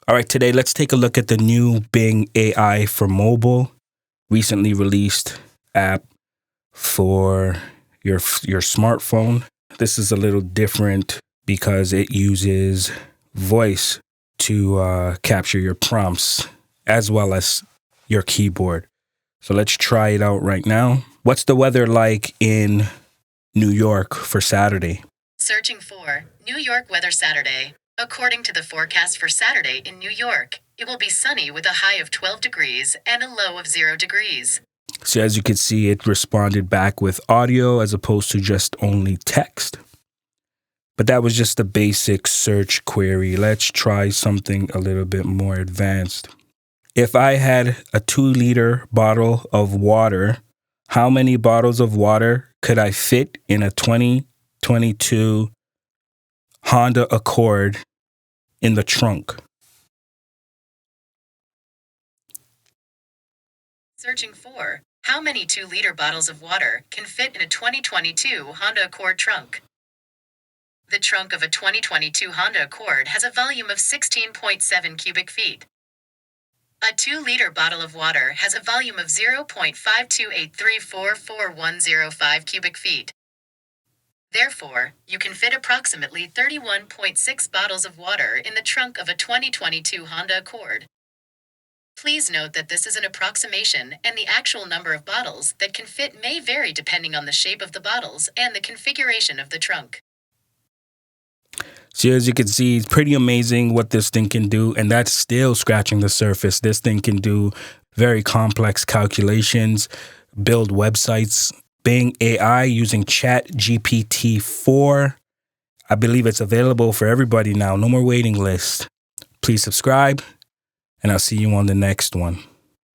All right, today let's take a look at the new Bing AI for mobile, recently released app for your smartphone. This is a little different because it uses voice to capture your prompts as well as your keyboard. So let's try it out right now. What's the weather like in New York for Saturday? Searching for New York weather Saturday. According to the forecast for Saturday in New York, it will be sunny with a high of 12 degrees and a low of 0 degrees. So as you can see, it responded back with audio as opposed to just only text. But that was just a basic search query. Let's try something a little bit more advanced. If I had a 2-liter bottle of water, how many bottles of water could I fit in a 2022 Honda Accord in the trunk? Searching for how many 2-liter bottles of water can fit in a 2022 Honda Accord trunk? The trunk of a 2022 Honda Accord has a volume of 16.7 cubic feet. A 2-liter bottle of water has a volume of 0.528344105 cubic feet. Therefore, you can fit approximately 31.6 bottles of water in the trunk of a 2022 Honda Accord. Please note that this is an approximation, and the actual number of bottles that can fit may vary depending on the shape of the bottles and the configuration of the trunk. So as you can see, it's pretty amazing what this thing can do, and that's still scratching the surface. This thing can do very complex calculations, build websites. Bing AI using GPT4. I believe it's available for everybody now. No more waiting list. Please subscribe, and I'll see you on the next one.